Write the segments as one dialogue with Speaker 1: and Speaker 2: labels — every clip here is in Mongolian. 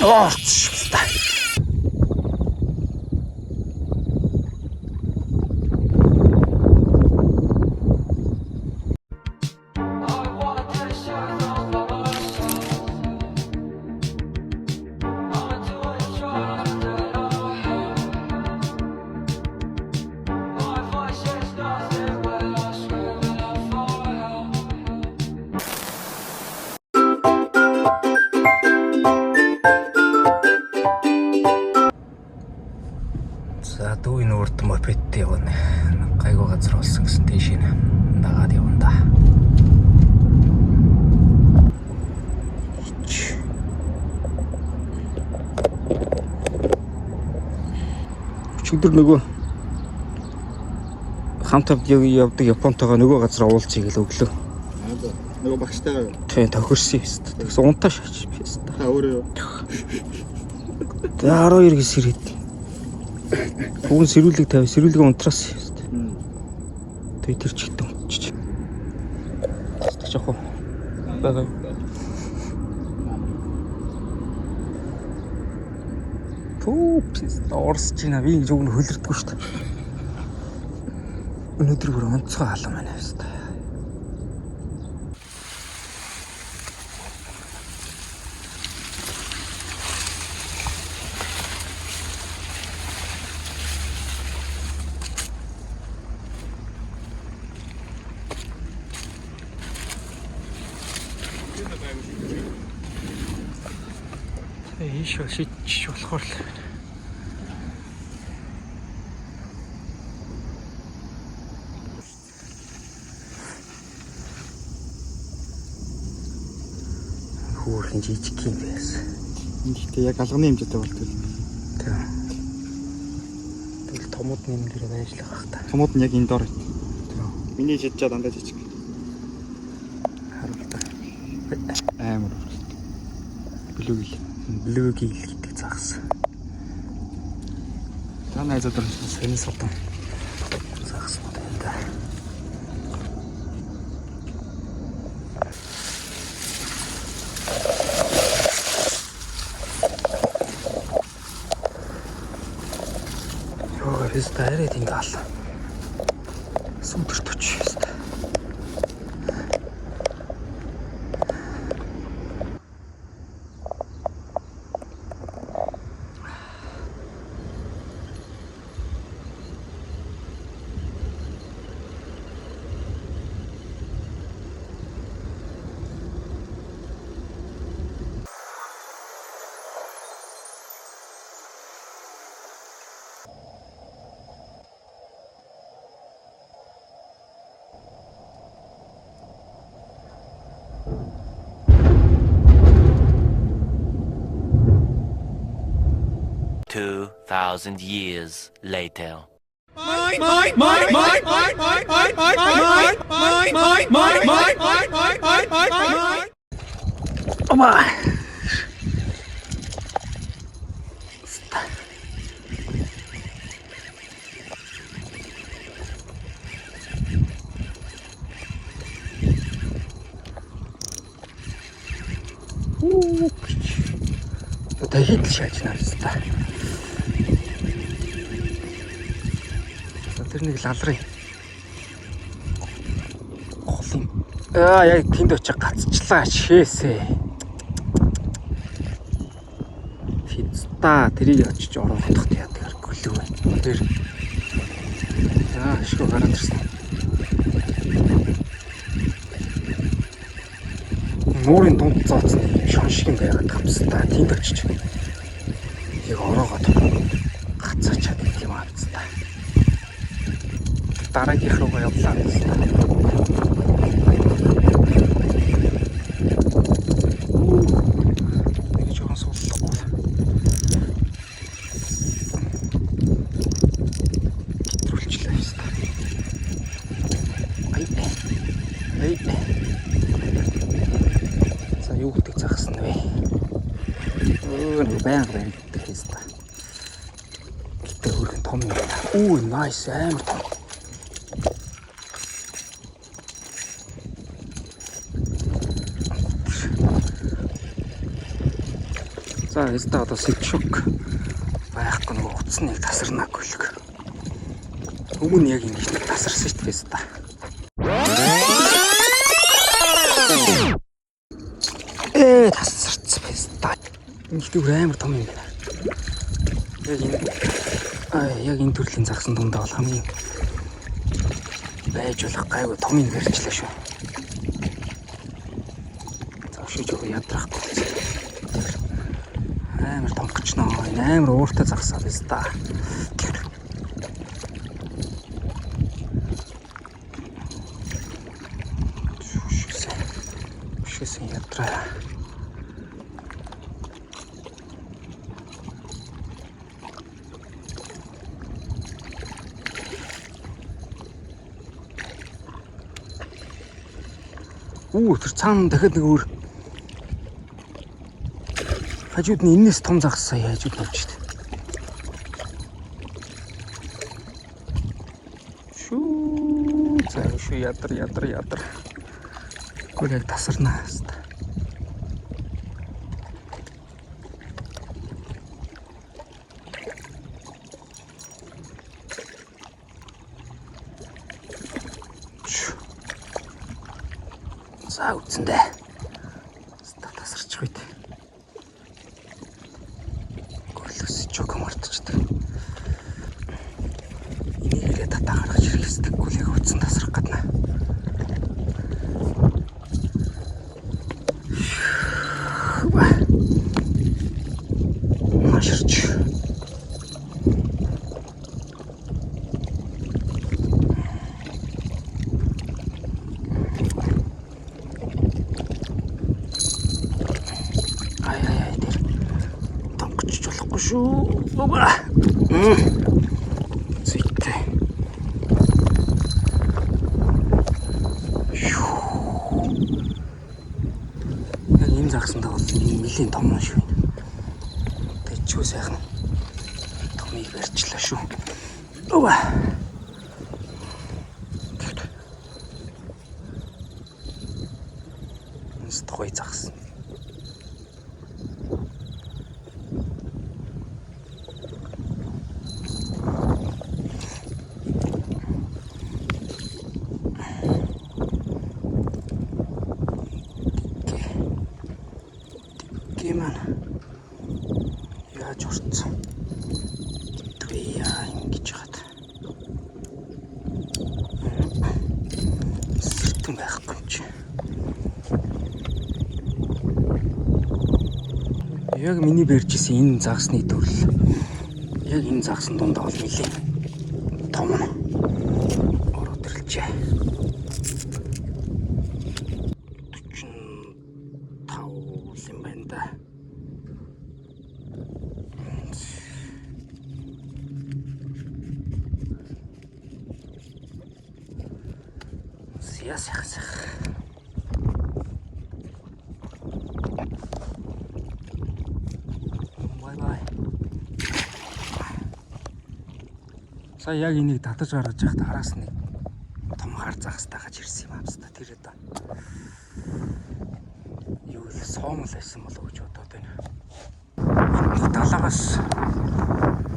Speaker 1: Оо швста. За дүүний нүрт мопед явна. Гайгүй газар болсон гэсэн тийш нь дагаад явна да. Өчигдөр нөгөө хамт явдаг Японтойгоо нөгөө газар уулзъя гэж өглөө.
Speaker 2: Нөгөө багштайгаа юу?
Speaker 1: Тийм тохирсон юм шүү дээ. Тэгсэн унтаа шаачих би шүү дээ.
Speaker 2: Та өөрөө юу?
Speaker 1: Тэгээ 12 гис ирээд. Бүгэн сэрүүлэг тавь, сэрүүлгээ унтраас шүү дээ. Тэгээ тэр чигтэн унтчих. Тэгж яах вэ? Бага. Пупс орс чина би зөв нь хөлөрдгөө шүү дээ. Өнөөдөр бүр онцгой халам байна шүү дээ. Ийшээ шидчих болохоор л байна. Хөөрхөн жижиг юм байсан.
Speaker 2: Эндээ яг алганы хэмжээтэй болтол.
Speaker 1: Тийм. Тэгэл томууд нэмлэр байжлах бах та.
Speaker 2: Томууд нь яг энэ доор. Тийм. Миний жижиг дандаа жижиг.
Speaker 1: Харуултаа.
Speaker 2: Амар. Блүгил
Speaker 1: гэдэг загас.
Speaker 2: Та найзууд нь
Speaker 1: Сайн содон. Загас мод энэ да. Йоо, хэвээр арайд ингээл. Сүдэрт очив хэвээр.
Speaker 3: $2,000 years later.
Speaker 1: Ома. Дахид шааж нарстай. Тэр нэг лалрын. Голын. Яг тэнд очиж гацчлаа шээсээ. Фиста тэрийг очиж ороодох яадаг гөлөө байна. Тэр. Шгүй гараад ирсэн. Нуурын дунд цооцны шон шиг юм байгаад хамстай тэнд очиж яг ороогоод гацаачаад юм аа хэвээр. Дараагийн руугаа явлаа хэвээр. Нэг жоохон суулгахгүй. Гитрүүлчлээ хэвээр. Ай. Юу гэдэг загсан вэ? Баян гэдэг хэвээр. Гэтэ хөргөн том юм байна. Nice амар том. За За эстаа одоо сэтшүк байхгүй нөгөө утасныг тасарнаг гүлэг. Өмнө яг ингэж тасарсан шүү дээ эстаа. Тасарсан эстаа. Инхтүр амар том юм байна. Яг энэ төрлийн загсан дундаа бол хамгийн байж болох гайгүй том юм барьчлаа шүү. Завшиж өгөө ядрахгүй. Амар тонгочноо. Энэ амар ууртай загсаа биз та. Шүсэн ядраа. Тэр цаана дахиад нэг өөр хажууд нь энэс том загсаа яажууд явж штэ. Шүү цаа шүү ядар. Гүр яг тасарнаа хэвээр. За үтсэндээ. Тасарчих үед. Гөлөс чок мартчихдаг. Энийгээ татаа гаргаж ирэх хэвээр гүлэг үтсэн тасрах гадна. Маширч. Оба. Зүйтэй. Яг энэ загсандаа бол нэлийн том шүү. Тэчүү сайхан томыг барьчлаа шүү. Оба. Стхой загсан. Гэмэн яаж урцсан вэ ингэж хаад сэртэн байхгүй юм чи яг миний барьжсэн энэ загсны төрөл яг энэ загсан дундаа бол нэлээд том нь ороод ирлжээ. 45 юм байна да. Ясах. Бай. Сая яг энийг татаж гаргаж явахад араас нэг том хар загстай гаж ирсэн юм аамста тэр одоо. Юу л соомл байсан болов гэж бодоод байна. Нэг далаагаас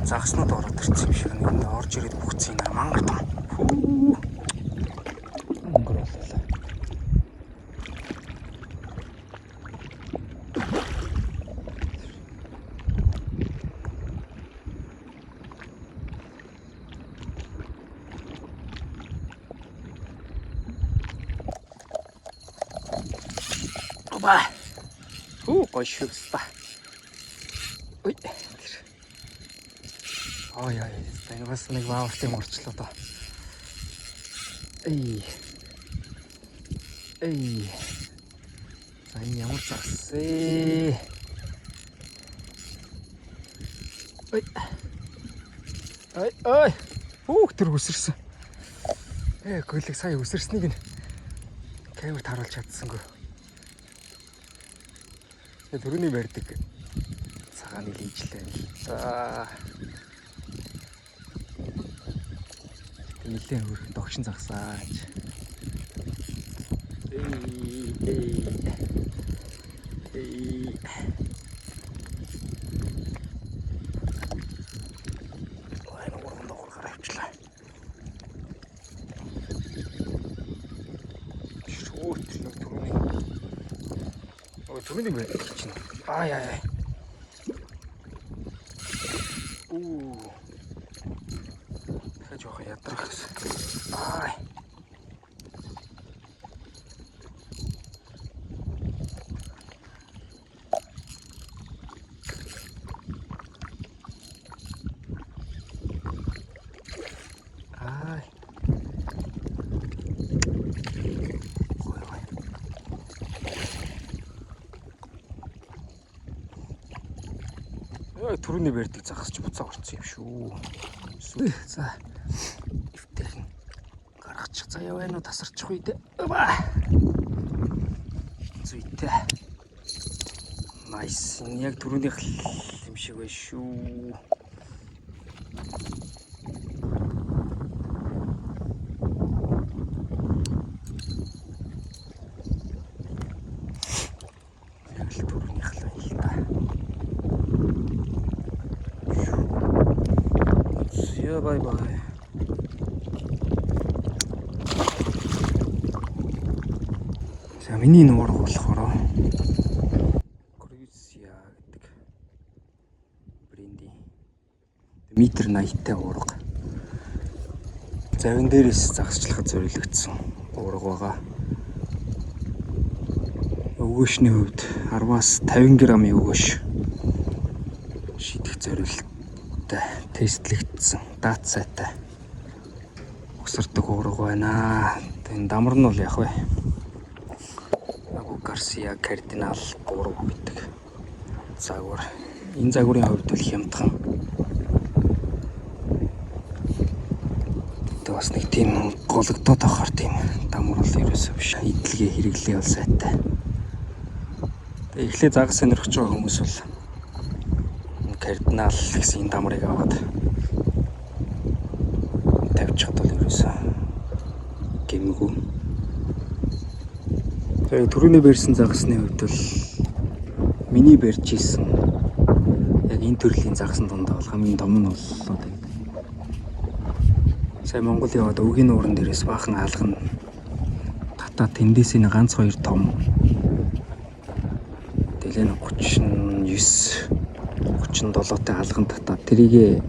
Speaker 1: загснууд ороод ирсэн юм шиг нэг орж ирээд бүгдсэн нар мангар том. Оба. Гойшилста. Ой. Ой. Энэ бас нэг баавчтай морчлоо доо. Эй. За энэ ямар загсээ. Ой. Тэр өсөрсөн. Гөлөг сая өсөрснийг нь камерт харуулж чадсангүй. Төрөний барьдаг цагааны лийжлээ. За. Нилээн хөрх догшин загсаач. Өө түрүүний. Өө түрүүний байх чинь. Яа. Дахиж жоох ядрах гэсэн. Түрүүний бэрдэг загасч буцаа орсон юм шүү. За. Эвтэрхэн гаргачих. За яваа нуу тасарчих үү дээ. Зүйтэй. Nice. Яг түрүүнийх юм шиг байна шүү. Bye bye. За миний нуурга болохоор Crucia гэдэг бренди метр 80-тай уурга. Завин дээрээс загасчлахад зориулагдсан уурга байгаа. Өгөөшний хувьд 10-аас 50 г-ийн өгөөш шийдэх зориулттай тестлэгдсэн датсайтай угсардаг уурга байна. Энэ дамар нь бол яг вэ Garcia Cardinal 3 гэдэг загвар. Энэ загварын хувьд бол хямдхан. Тэ бас нэг тийм гологдоод авахар тийм дамар бол ерөөсөө биш. Идэлгээ хэрэглээ бол сайтай. Тэгээ эхлээ загас сонирхож байгаа хүмүүс бол Cardinal гэсэн энэ дамрыг аваад тавьчихад бол ерөөсөө гэмгүй. Тэгээ түрүүний барьсан загасны хувьд бол миний барьж ийсэн яг энэ төрлийн загасны дундаа бол хамгийн том нь боллоо тийм. Сая Монгол яваад өвгийн нууран дээрээс баахан алгана. Татаа тэндээс энэ ганц хоёр том. Дэлээ 39 37-тай алган татаа тэрийгэ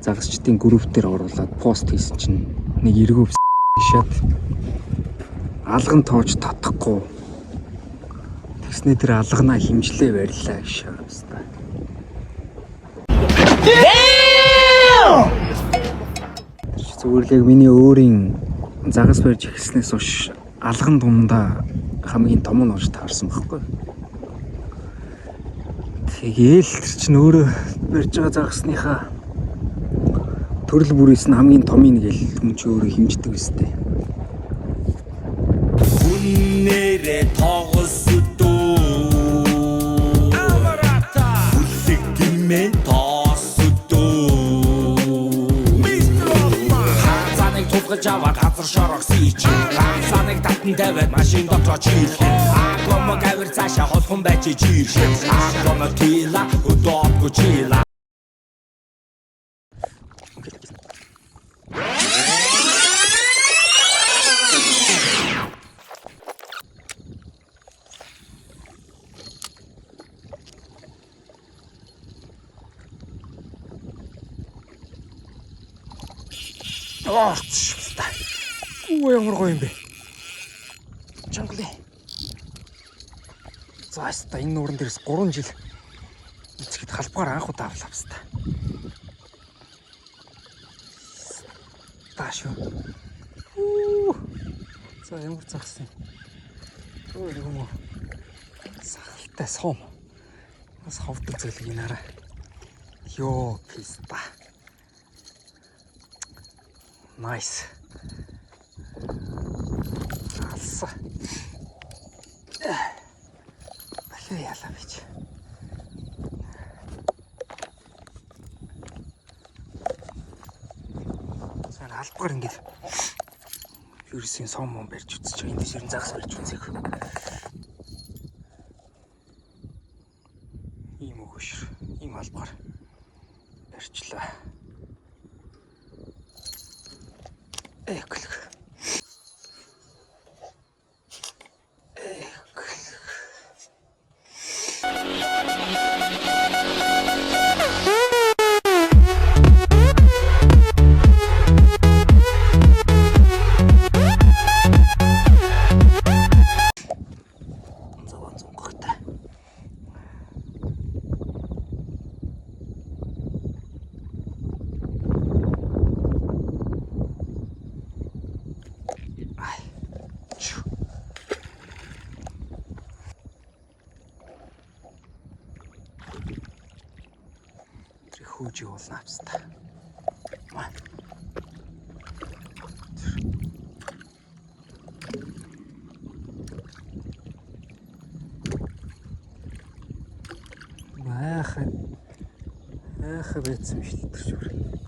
Speaker 1: загасчдын группээр оруулаад пост хийсэн чинь нэг эргүү шат алган тоож татахгүй тэгснэ тэр алганаа химжлээ барьлаа гэж шаардсан. Зүгээр л яг миний өөрийн загас барьж эхэлснээс хойш алган дундаа хамгийн том нь болж таарсан байхгүй. Тэгээл тэр чинь өөрөө барьж байгаа загасныхаа төрөл бүрээс нь хамгийн томыг гээл хүн чи өөрөө химждэг өстэй.
Speaker 4: Нэрэ тоглосдоо амарата үлгэмэн тоосдоо хацаныг тулгаж аваа газар шорогсий чи хацаныг татан тавиад машин дотор чийлэх агомог авир цаашаа холхон байж чийлэх агомог тила удооггүй чила.
Speaker 1: Ямар гоё юм бэ? Чангалаа. За хаста энэ нууран дээрээс 3 жил эцгэд халбаар анх удаа авлаа хаста. Таашгүй. За ямар загсан. Юм уу? Сахалтай сом. Бас ховдог зөлийг нараа. Йоо, писта. Nice. Алса. Бахи яла бич. Сан албаар ингэж ерөөсийн сом барьж үзэж байгаа. Эндээс ерөн загас барьж үзээг. Ийм өгөөш. Ийм албаар барьчлаа. хөөж явуулна авста. Ах байцсан шүү дээ тэр шүүр.